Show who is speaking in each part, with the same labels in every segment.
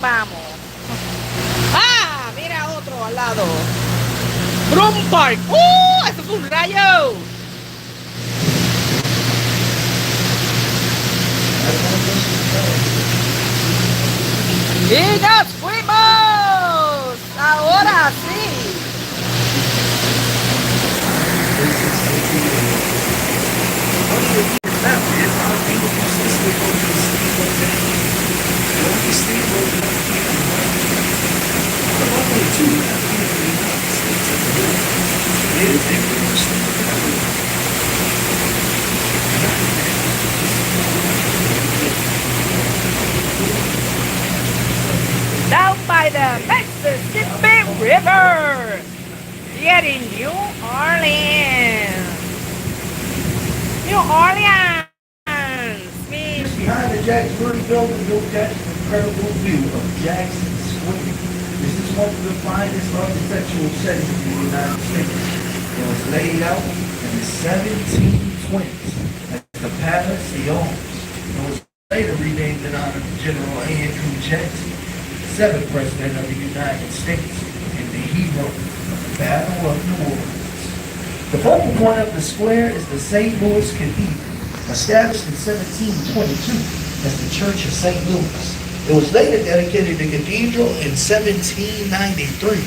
Speaker 1: vamos. ¡Ah! Mira otro al lado. Broom Park. ¡Eso fue un rayo! ¡Y nos fuimos! ¡Ahora sí! Down by the Mississippi River, here in New Orleans. New Orleans.
Speaker 2: Behind the Jacksonville building, you'll catch an incredible view of Jackson Square. This is one of the finest architectural settings in the United States. It was laid out in the 1720s as the Palace des Arms. It was later renamed in honor of General Andrew Jackson, 7th President of the United States, and the hero of the Battle of New Orleans. The focal point of the square is the St. Louis Cathedral, established in 1722 as the Church of St. Louis. It was later dedicated to cathedral in 1793.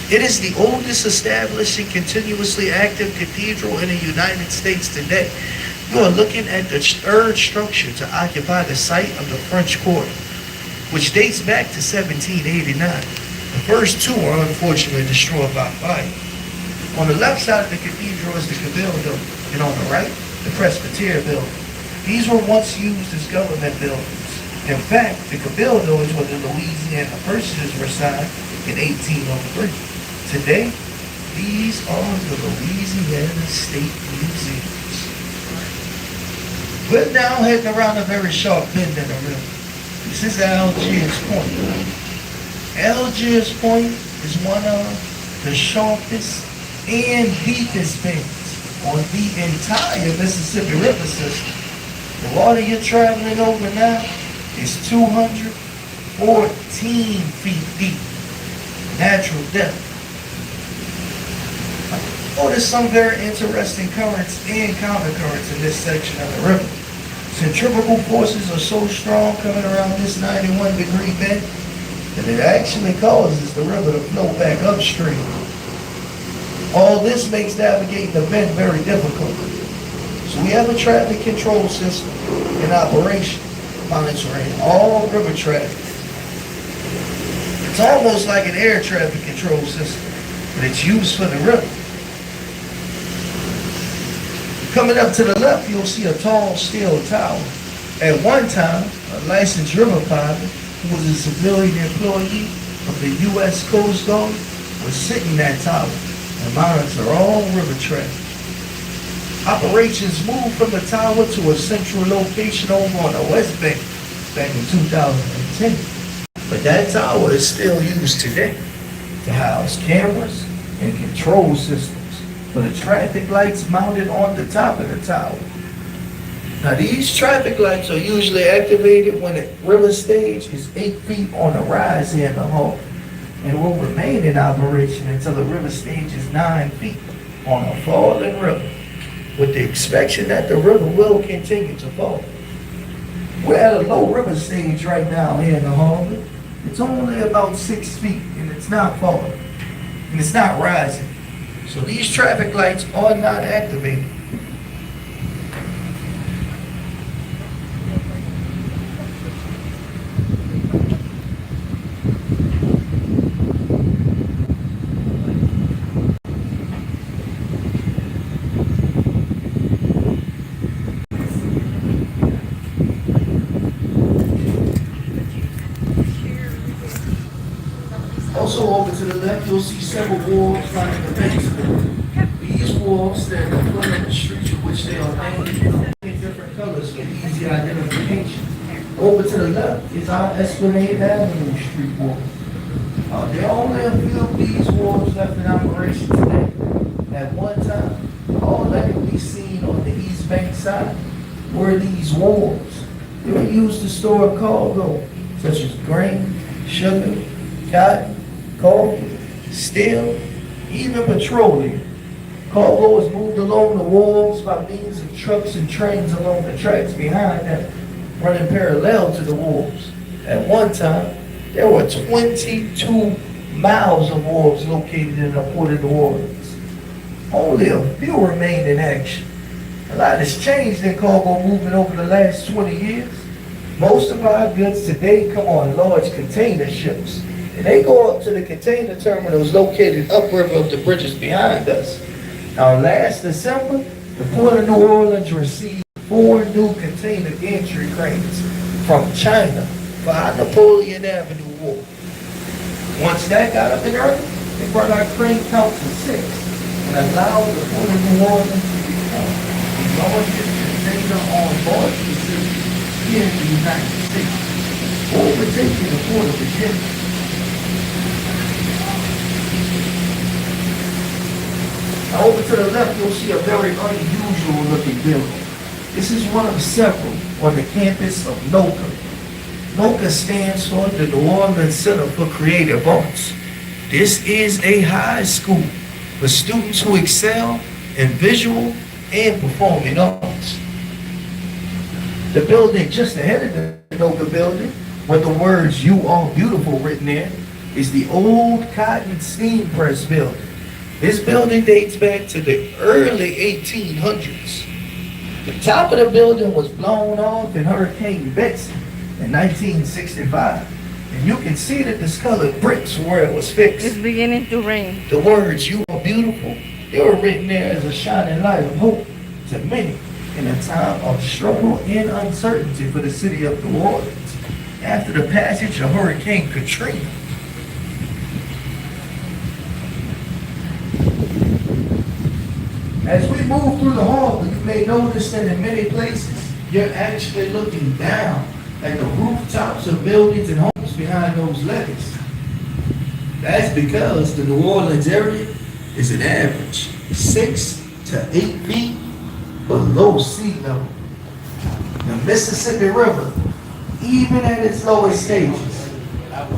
Speaker 2: It is the oldest established and continuously active cathedral in the United States today. You are looking at the third structure to occupy the site of the French Quarter, which dates back to 1789. The first two were unfortunately destroyed by fire. On the left side of the cathedral is the Cabildo, and on the right, the Presbyterian building. These were once used as government buildings. In fact, the Cabildo is where the Louisiana Purchasers were signed in 1803. Today, these are the Louisiana State Museums. We're now heading around a very sharp bend in the river. This is Algiers Point. Algiers Point is one of the sharpest and deepest bends on the entire Mississippi River system. The water you're traveling over now is 214 feet deep. Natural depth. Notice some very interesting currents and countercurrents in this section of the river. Centrifugal forces are so strong coming around this 91-degree bend that it actually causes the river to flow back upstream. All this makes navigating the bend very difficult. So we have a traffic control system in operation, monitoring all river traffic. It's almost like an air traffic control system, but it's used for the river. Coming up to the left, you'll see a tall steel tower. At one time, a licensed river pilot who was a civilian employee of the U.S. Coast Guard was sitting in that tower and monitor all river traffic. Operations moved from the tower to a central location over on the West Bank back in 2010. But that tower is still used today to house cameras and control systems for the traffic lights mounted on the top of the tower. Now these traffic lights are usually activated when the river stage is 8 feet on the rise here in the hall, and will remain in operation until the river stage is 9 feet on a falling river, with the expectation that the river will continue to fall. We're at a low river stage right now here in the harbor. It's only about 6 feet, and it's not falling, and it's not rising. So these traffic lights are not activated. Also over to the left, you'll see several walls lining the basement. These walls stand in front of the streets in which they are named in different colors for easy identification. Over to the left is our Esplanade Avenue street wall. There are only a few of these walls left in operation today. At one time, all that could be seen on the East Bank side were these walls. They were used to store cargo, such as grain, sugar, cotton, coffee, steel, even petroleum. Cargo is moved along the walls by means of trucks and trains along the tracks behind them, running parallel to the walls. At one time, there were 22 miles of wharves located in the port of New Orleans. Only a few remained in action. A lot has changed in cargo movement over the last 20 years. Most of our goods today come on large container ships, and they go up to the container terminals located upriver of the bridges behind us. Now, last December, the Port of New Orleans received 4 new container gantry cranes from China for our Napoleon Avenue wharf. Once that got up and running, they brought our crane count to 6 and allowed the Port of New Orleans to become the largest container on board facility here in the United States, overtaking the Port of Virginia. Now over to the left, you'll see a very unusual looking building. This is one of several on the campus of NOCA. NOCA stands for the New Orleans Center for Creative Arts. This is a high school for students who excel in visual and performing arts. The building just ahead of the NOCA building, with the words "You Are Beautiful" written there, is the old cotton steam press building. This building dates back to the early 1800s. The top of the building was blown off in Hurricane Betsy in 1965. And you can see the discolored bricks where it was fixed.
Speaker 1: It's beginning to rain.
Speaker 2: The words "You Are Beautiful," they were written there as a shining light of hope to many in a time of struggle and uncertainty for the city of New Orleans after the passage of Hurricane Katrina. As we move through the hall, you may notice that in many places, you're actually looking down at the rooftops of buildings and homes behind those levees. That's because the New Orleans area is an average 6 to 8 feet below sea level. The Mississippi River, even at its lowest stages,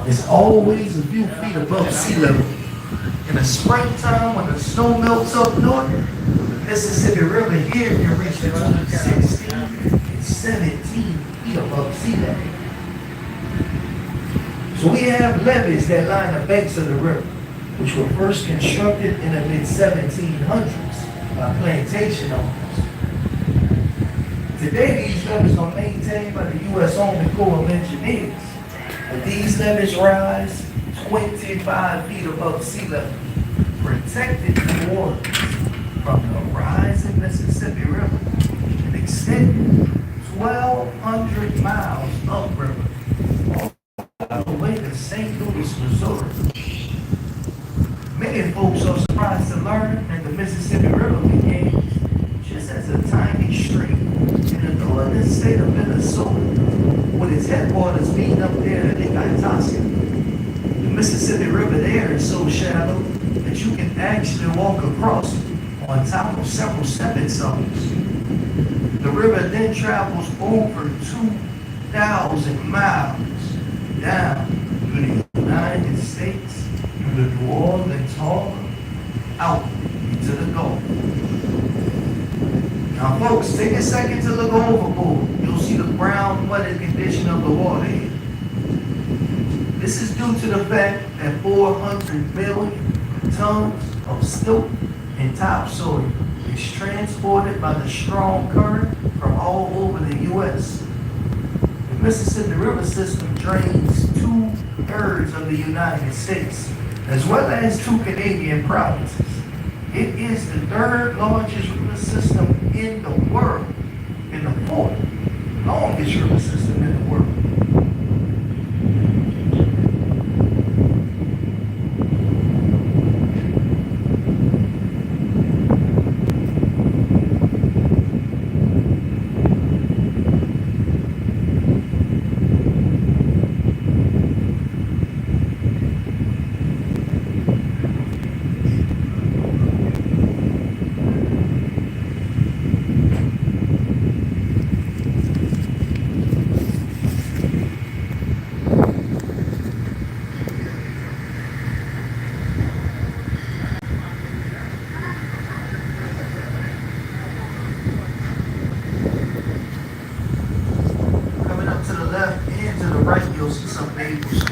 Speaker 2: is always a few feet above sea level. In the springtime, when the snow melts up north, the Mississippi River here can reach between 16 and 17 feet above sea level. So we have levees that line the banks of the river, which were first constructed in the mid-1700s by plantation owners. Today, these levees are maintained by the U.S. Army Corps of Engineers, but these levees rise 25 feet above sea level, protecting New Orleans from the rising Mississippi River and extending 1,200 miles upriver all the way to St. Louis, Missouri. Many folks are surprised to learn that the Mississippi River began just as a tiny stream in the northern state of Minnesota, with its headwaters being up there in Lake Itasca. The Mississippi River there is so shallow that you can actually walk across it on top of several stepping stones. The river then travels over 2,000 miles down through the United States, through the New Orleans Harbor, out into the Gulf. Now folks, take a second to look overboard. You'll see the brown, muddy condition of the water here. This is due to the fact that 400 million tons of silt and topsoil is transported by the strong current from all over the U.S. The Mississippi River system drains 2/3 of the United States, as well as 2 Canadian provinces. It is the 3rd largest river system in the world, and the 4th longest river system in the world.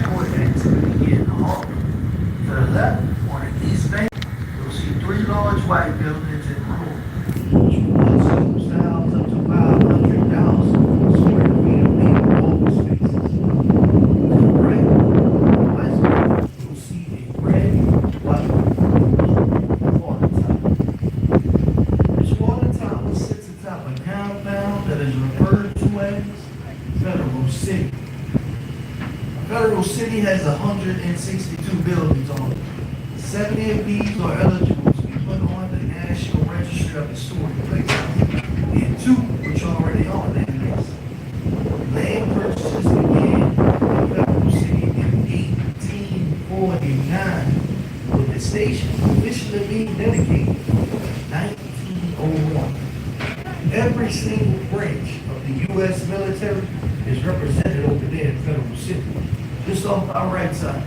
Speaker 2: coordinates to begin the hall. To the left, on the east bank, you'll see three large white buildings in the hall. School styles up to 500,000 square feet of native open spaces. To the right, on the west bank, you'll see a red, white, blue water tower. This water tower sits atop a compound that is referred to as Federal City. Federal City has 162 buildings on it. 70 of these are eligible to be put on the National Registry of Historic Places, and 2 which are already on that list. Land purchases began in Federal City in 1849, with the station officially being dedicated in 1901. Every single branch of the U.S. military is represented over there in Federal City, just off our right side.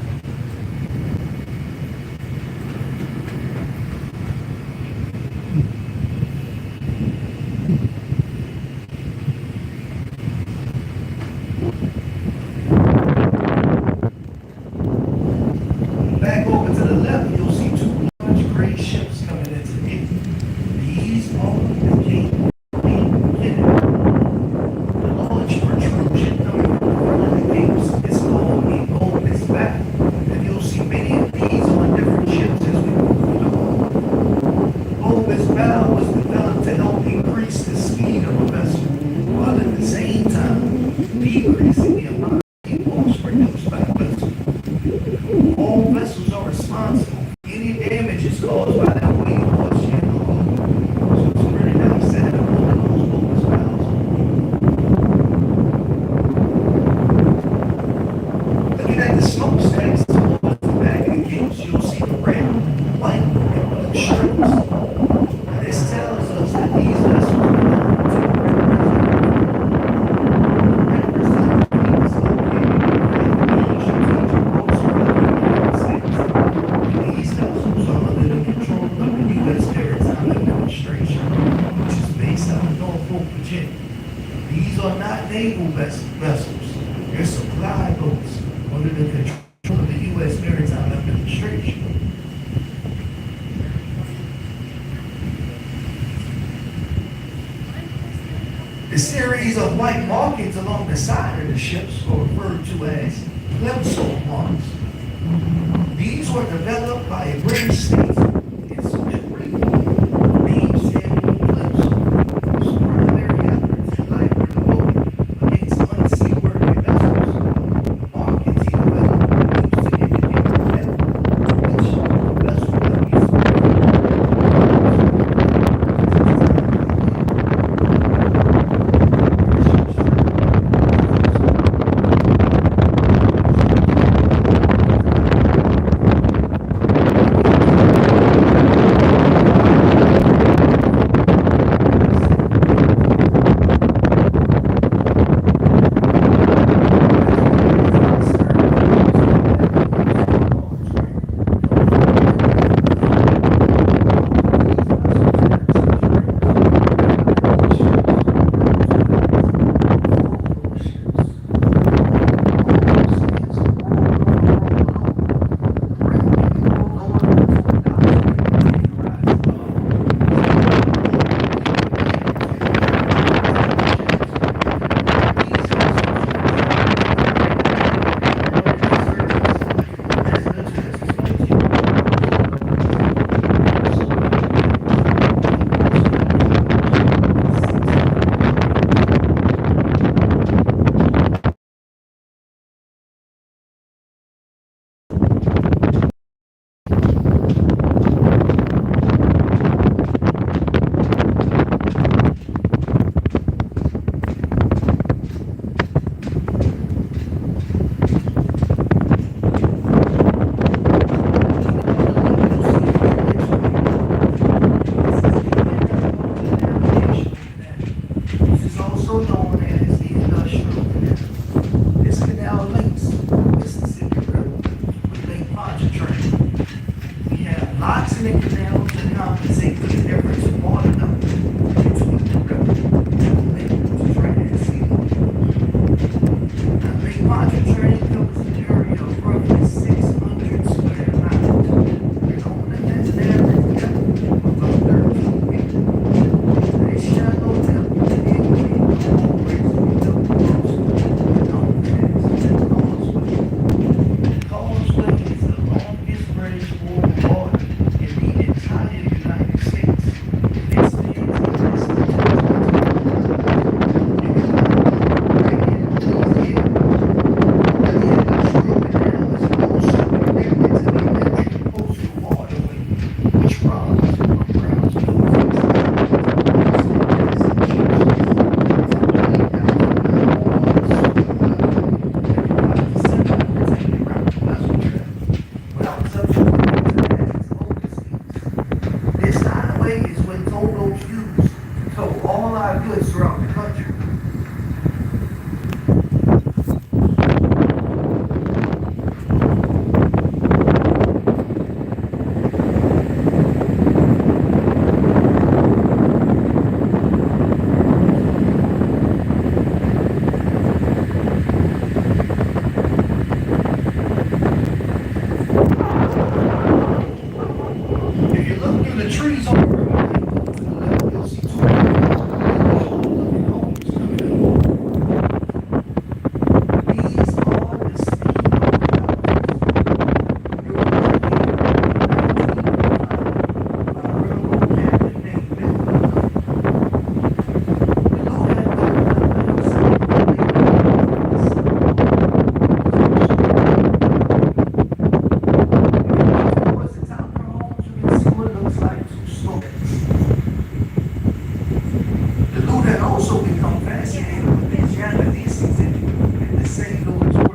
Speaker 2: Back over to the left, you'll see 2 large gray ships coming into view. These are the King and Kennedy. The large protrusion coming from one of the gates is called a Golbus Bow, and you'll see many of these on different ships as we move through the hall. Golbus Bow was developed to help increase the speed of a vessel, while at the same time decreasing the amount of impulse produced by the vessel. All vessels are responsible for any damages caused by that wave washing in the hull. So it's pretty nice to have one of those Golbus Bows. Looking at the smokestacks towards the back of the gates, you'll see the red, white, and blue stripes. Now this tells us that these vessels belong to the Representative located in the strategic roads around the United States. These vessels are under the control of the U.S. Maritime Administration, which is based out of Norfolk, Virginia. These are not naval vessels. They're supply boats under the control of the U.S. Maritime Administration. The series of white markings along the side of the ships are referred to as plimsoll marks. These were developed by a British statesman in social Britain named Samuel Plimsoll, whose primary efforts in life were devoted against unseaworthy vessels. Markings he developed were used to indicate the depth to which the vessel would be Lake Pontchartrain covers an area the trees on the river. To the left, you'll see two old-looking homes coming up. These are the steam houses. They were built in 1905 by a railroad captain named Bill. Below that, towards the top of the homes, you can see what looks like two stories. The Luda also become fascinated with these Japanese in the St. Louis world.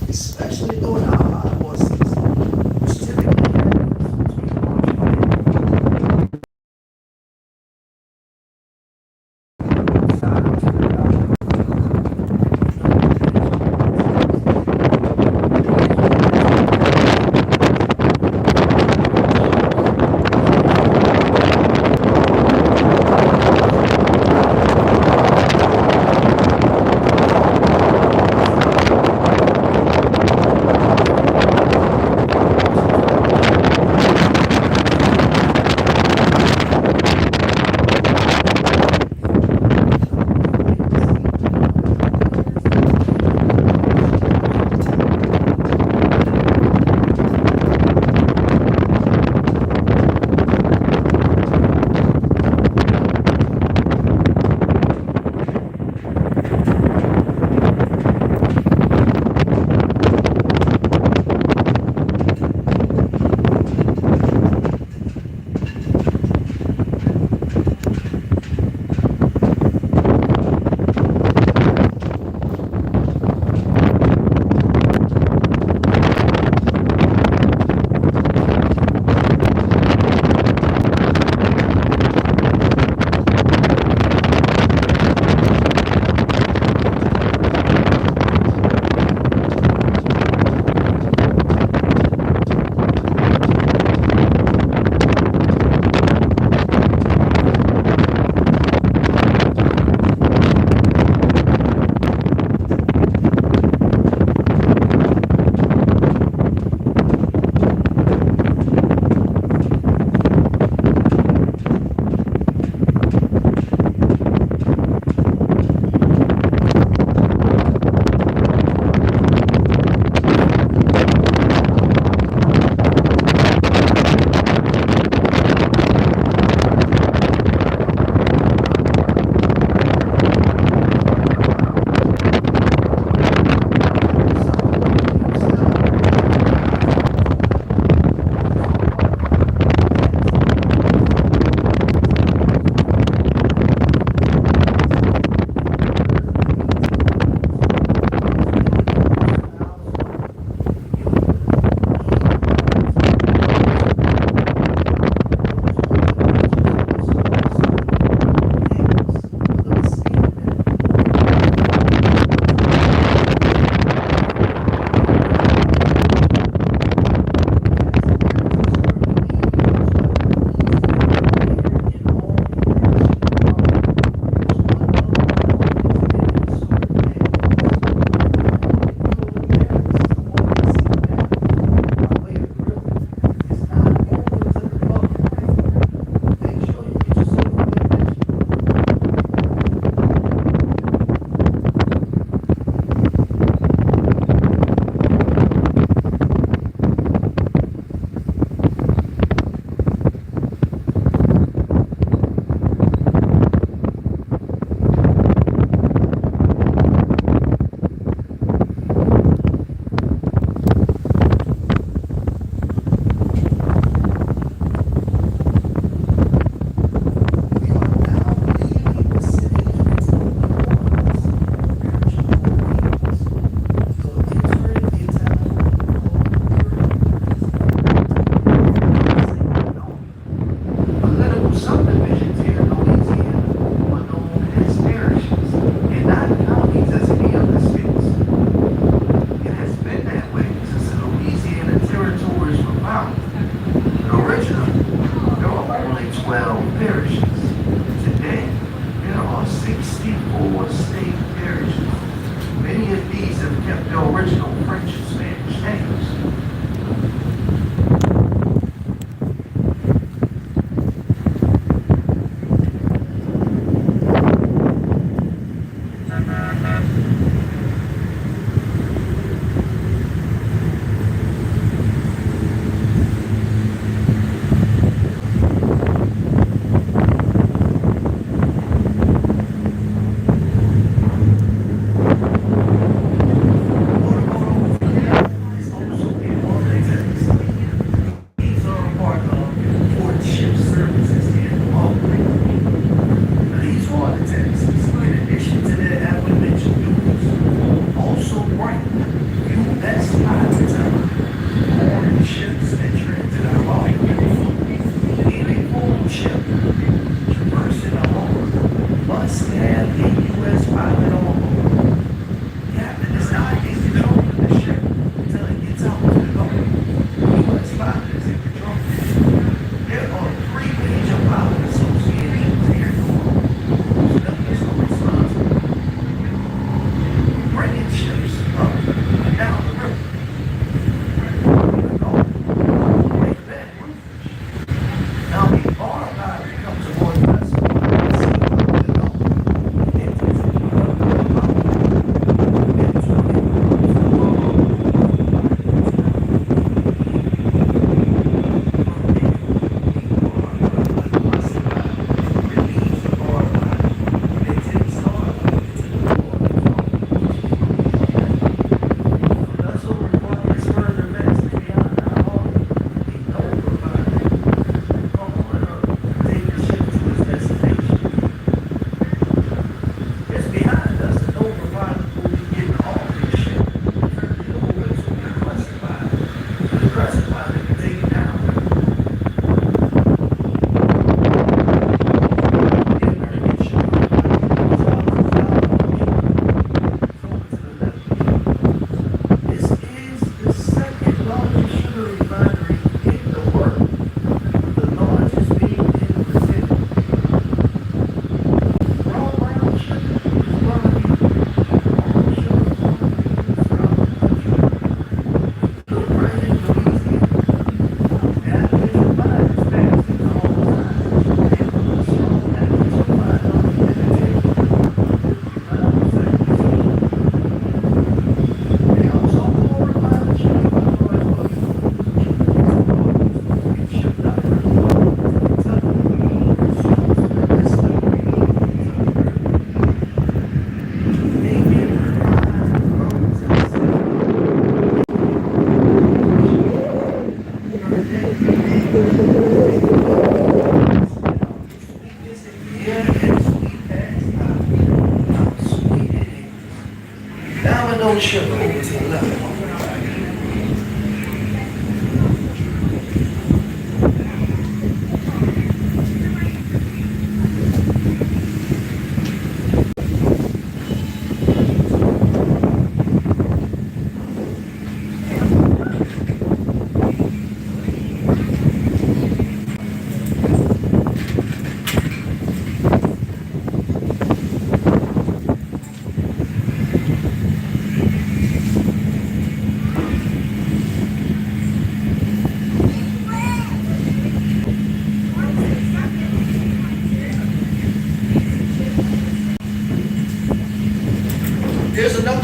Speaker 2: Especially during our high water season, which typically happens between March and April.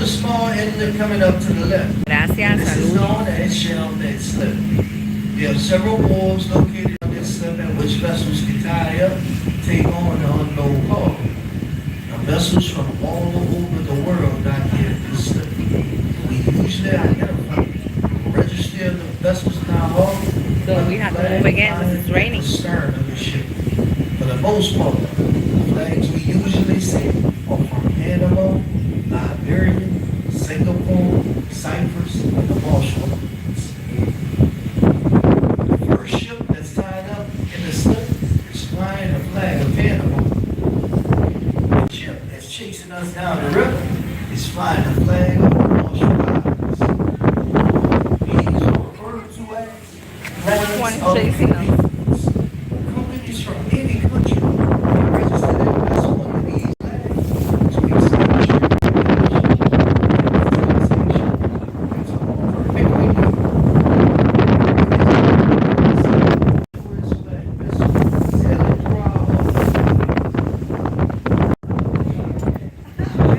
Speaker 2: small inlet coming up to the left.
Speaker 1: Gracias,
Speaker 2: This is
Speaker 1: salud.
Speaker 2: known as shell bed slip. We have several wharves located on this slip at which vessels can tie up, take on, and unload cargo. Now, vessels from all over the world dock here at this slip. We usually identify, register the vessels in our harbor.
Speaker 1: So we have to move again. This is raining.
Speaker 2: The stern of the ship. For the most part, the flags we usually see are from Panama, Liberia, Singapore, Cyprus, and the Marshall Islands. The first ship that's tied up in the slip is flying the flag of Panama. The ship that's chasing us down the river is flying the flag of the Marshall Islands. These are referred to as
Speaker 1: Which one is
Speaker 2: flags of
Speaker 1: chasing us?
Speaker 2: independence. Companies from any country can register their vessel under these flags to establish a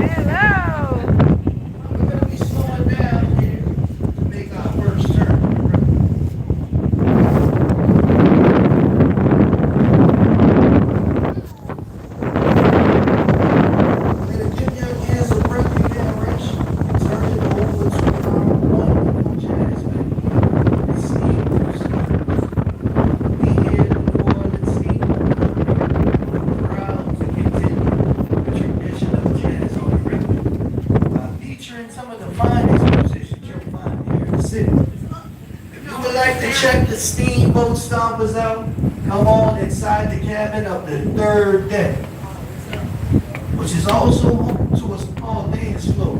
Speaker 1: Hello.
Speaker 2: We're gonna be slowing down here to make our first turn. It'll give you is a braking narration. Turn it over to our wonderful Jasmine. Steamers. We here in New Orleans steamer. Proud to continue the tradition of jazz on the river. Featuring some of the finest musicians you'll find here in the city. If you would like to check the steamboat stompers out, come on inside the cabin of the third deck, which is also home to a small dance floor.